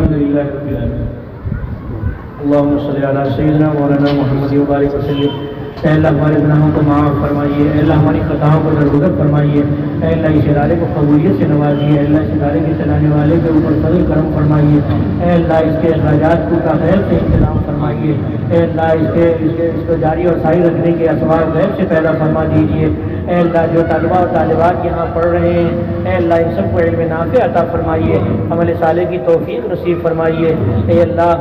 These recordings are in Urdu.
الحمد للہ رب العالمین اللہم صلی علی سیدنا مولانا محمد وبارک وسلم۔ اے اللہ ہمارے گناہوں کو معاف فرمائیے، اے اللہ ہماری خطاؤں کو درگزر فرمائیے، اے اللہ اس ادارے کو قبولیت سے نوازیے، اے اللہ اس ادارے کے چلانے والے کے اوپر فضل کرم فرمائیے، اے اللہ اس کے اخراجات کو کا خیر سے انتظام فرمائیے، اے اللہ اس کو جاری اور ساری رکھنے کے اسباب غیب سے پیدا فرما دیجیے، اے اللہ جو طالبہ اور طالبات یہاں پڑھ رہے ہیں اے اللہ ان سب کو علم نافع عطا فرمائیے، عمل صالح کی توفیق نصیب فرمائیے، اے اللہ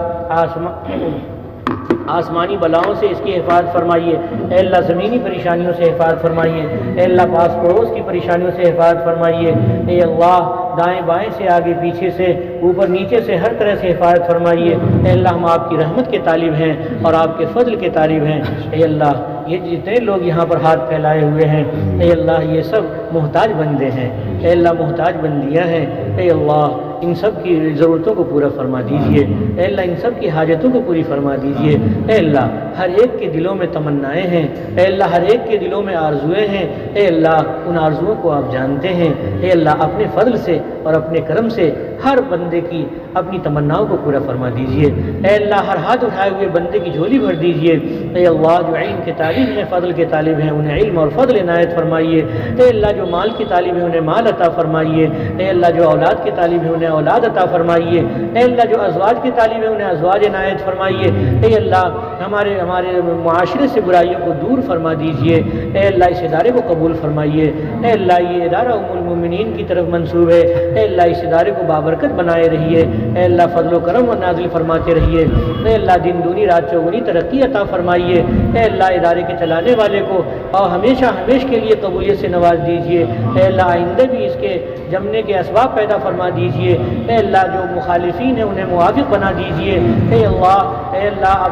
آسمانی بلاؤں سے اس کی حفاظت فرمائیے، اے اللہ زمینی پریشانیوں سے حفاظت فرمائیے، اے اللہ پاس پڑوس کی پریشانیوں سے حفاظت فرمائیے، اے اللہ دائیں بائیں سے آگے پیچھے سے اوپر نیچے سے ہر طرح سے حفاظت فرمائیے، اے اللہ ہم آپ کی رحمت کے طالب ہیں اور آپ کے فضل کے طالب ہیں، اے اللہ یہ جتنے لوگ یہاں پر ہاتھ پھیلائے ہوئے ہیں اے اللہ یہ سب محتاج بندے ہیں، اے اللہ محتاج بندیاں ہیں، اے اللہ ان سب کی ضرورتوں کو پورا فرما دیجئے، اے اللہ ان سب کی حاجتوں کو پوری فرما دیجئے، اے اللہ ہر ایک کے دلوں میں تمنائیں ہیں، اے اللہ ہر ایک کے دلوں میں آرزویں ہیں، اے اللہ ان آرزوؤں کو آپ جانتے ہیں، اے اللہ اپنے فضل سے اور اپنے کرم سے ہر بندے کی اپنی تمناؤں کو پورا فرما دیجئے، اے اللہ ہر ہاتھ اٹھائے ہوئے بندے کی جھولی بھر دیجئے، اے اللہ جو علم کے طالب ہیں فضل کے طالب ہیں انہیں علم اور فضل عنایت فرمائیے، اے اللہ جو مال کے طالب ہیں انہیں مال عطا فرمائیے، اے اللہ جو اولاد کے طالب ہیں انہیں اولاد عطا فرمائیے، اے اللہ جو ازواج کے طالب ہیں انہیں ازواج عنایت فرمائیے، اے اللہ ہمارے معاشرے سے برائیوں کو دور فرما دیجئے، اے اللہ اس ادارے کو قبول فرمائیے، اے اللہ یہ ادارہ ام المومنین کی طرف منسوب ہے، اے اللہ اس ادارے کو بابرکت بنائے رہیے، اے اللہ فضل و کرم و نازل فرماتے رہیے، اے اللہ دن دونی رات چوگنی ترقی عطا فرمائیے، اے اللہ ادارے کے چلانے والے کو اور ہمیشہ کے لیے قبولیت سے نواز دیجئے، اے اللہ آئندہ بھی اس کے جمنے کے اسباب پیدا فرما دیجئے، اے اللہ جو مخالفین ہیں انہیں موافق بنا دیجئے، اے اللہ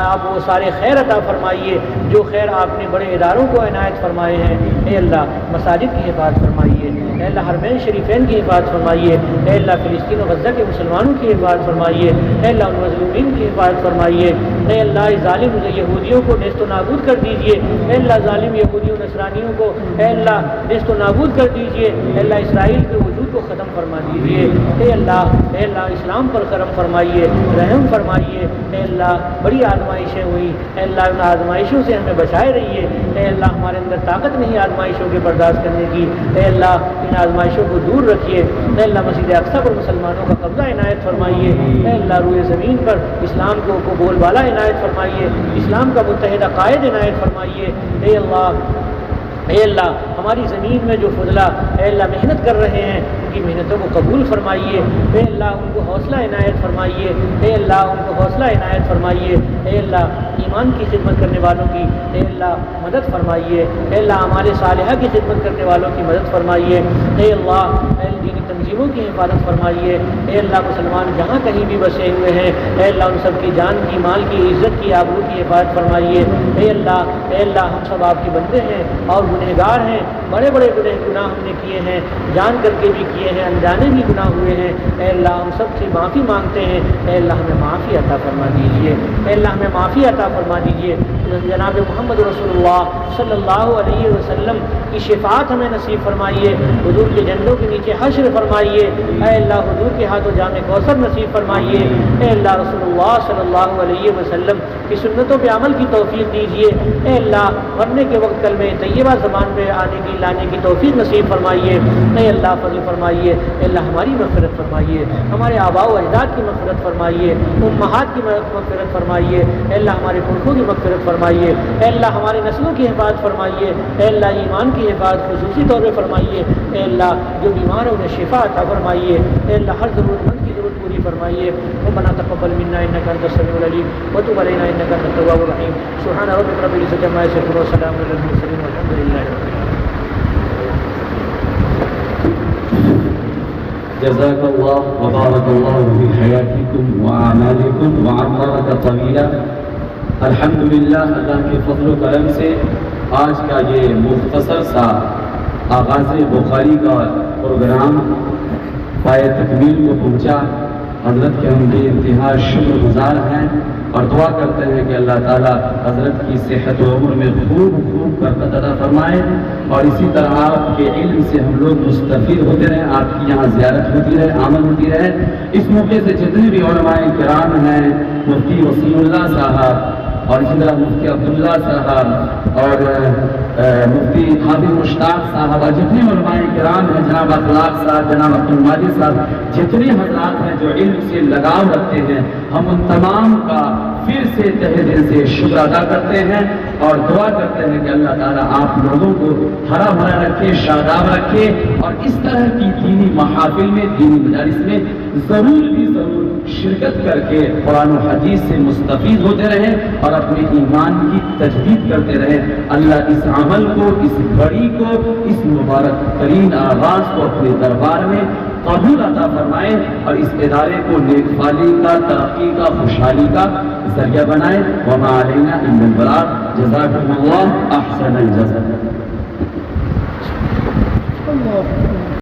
آپ وہ سارے خیر عطا فرمائیے جو خیر آپ نے بڑے اداروں کو عنایت فرمائے ہیں، اے اللہ مساجد کی حفاظت فرمائیے، اے اللہ حرمین شریفین کی حفاظت فرمائیے، اے اللہ فلسطین و غزہ کے مسلمانوں کی حفاظت فرمائیے، اے اللہ ان مظلومین کی حفاظت فرمائیے، اے اللہ ظالم یہودیوں کو نیست و نابود کر دیجئے، اے اللہ ظالم یہودیوں نصرانیوں کو اے اللہ نیست و نابود کر دیجئے، اے اللہ اسرائیل کے وجود کو ختم فرما دیجئے، اے اللہ اسلام پر کرم فرمائیے، رحم فرمائیے، اے اللہ بڑی آزمائشیں ہوئی، اے اللہ ان آزمائشوں سے ہمیں بچائے رہیے، اے اللہ ہمارے اندر طاقت نہیں آزمائشوں کے برداشت کرنے کی، اے اللہ ان آزمائشوں کو دور رکھیے، اے اللہ مسجد اقصی پر مسلمانوں کا قبضہ عنایت فرمائیے، اے اللہ روئے زمین پر اسلام کو بول بالا عنایت فرمائیے، اسلام کا متحدہ قائد عنایت فرمائیے، اے اللہ ہماری زمین میں جو فضلہ اے اللہ محنت کر رہے ہیں ان کی محنتوں کو قبول فرمائیے، اے اللہ ان کو حوصلہ عنایت فرمائیے، اے اللہ ان کو حوصلہ عنایت فرمائیے، اے اللہ ایمان کی خدمت کرنے والوں کی اے اللہ مدد فرمائیے، اے اللہ اعمال صالحہ کی خدمت کرنے والوں کی مدد فرمائیے، اے اللہ دینی تنظیموں کی حفاظت فرمائیے، اے اللہ مسلمان جہاں کہیں بھی بسے ہوئے ہیں اے اللہ ان سب کی جان کی مال کی عزت کی آبرو کی حفاظت فرمائیے، اے اللہ ہم سب آپ کے بندے ہیں اور گنہگار ہیں، بڑے بڑے گناہ ہم نے کیے ہیں، جان کر کے بھی کیے ہیں، انجانے بھی گناہ ہوئے ہیں، اے اللہ ہم سب سے معافی مانگتے ہیں، اے اللہ ہمیں معافی عطا فرما دیجیے، اے اللہ ہمیں معافی عطا فرما دیجیے، جناب محمد رسول اللہ صلی اللہ علیہ وسلم کی شفاعت ہمیں نصیب فرمائیے، حضور کے جھنڈوں کے نیچے حشر فرمائیے، اے اللہ حضور کے ہاتھوں جام کوثر نصیب فرمائیے، اے اللہ رسول اللہ صلی اللہ علیہ وسلم کی سنتوں پہ عمل کی توفیق دیجیے، اے اللہ مرنے کے وقت کلمہ طیبہ زبان پہ لانے کی توفیق نصیب فرمائیے، اے اللہ فضل فرمائیے، اے اللہ ہماری مغفرت فرمائیے، ہمارے آباء و اجداد کی مغفرت فرمائیے، امہات کی مغفرت فرمائیے، اے اللہ ہمارے پرکھوں کی مغفرت فرمائیے، اے اللہ ہماری نسلوں کی حفاظت فرمائیے، اے اللہ ایمان کی حفاظت خصوصی طور پہ فرمائیے، اے اللہ جو بیمار ہے انہیں شفا عطا فرمائیے، اے اللہ ہر ضرورت مند کی ضرورت پوری فرمائیے، ربنا تقبل منا انك انت السميع العليم وتب علينا انك انت التواب الرحيم، سبحان ربك رب العزة عما يصفون وسلام على المرسلين والحمد لله رب العالمين. جزاک اللہ وبارک اللہ فی حیاتکم وأعمالکم وعمرک طویلا. الحمدللہ اللہ کے فضل و کرم سے آج کا یہ مختصر سا آغاز بخاری کا پروگرام پائے تکمیل کو پہنچا. حضرت کے ہم بے انتہا شکر گزار ہیں اور دعا کرتے ہیں کہ اللہ تعالیٰ حضرت کی صحت و عمر میں خوب خوب برکت عطا فرمائے، اور اسی طرح آپ کے علم سے ہم لوگ مستفید ہوتے رہیں، آپ کی یہاں زیارت ہوتی رہے، آمد ہوتی رہے۔ اس موقع سے جتنے بھی علماء کرام ہیں، مفتی وسیم اللہ صاحب اور اسی طرح مفتی عبداللہ صاحب اور مفتی حافظ مشتاق صاحب اور جتنے علماء کرام ہیں، جناب اخلاق صاحب، جناب عبد الماجد صاحب، جتنے حضرات ہیں جو علم سے لگاؤ رکھتے ہیں، ہم ان تمام کا پھر سے تہہ دل سے شکر ادا کرتے ہیں اور دعا کرتے ہیں کہ اللہ تعالیٰ آپ لوگوں کو ہرا بھرا رکھے، شاداب رکھے، اور اس طرح کی دینی محافل میں، دینی مجالس میں ضرور بھی ضرور شرکت کر کے قرآن و حدیث سے مستفید ہوتے رہیں اور اپنے ایمان کی تجدید کرتے رہیں۔ اللہ اس عمل کو، اس گھڑی کو، اس مبارک ترین آغاز کو اپنے دربار میں قبول عطا فرمائے اور اس ادارے کو نیک فالی کا، ترقی کا، خوشحالی کا ذریعہ بنائے۔ وما علینا الا البلاغ۔ جزاکم اللہ احسن الجزاء۔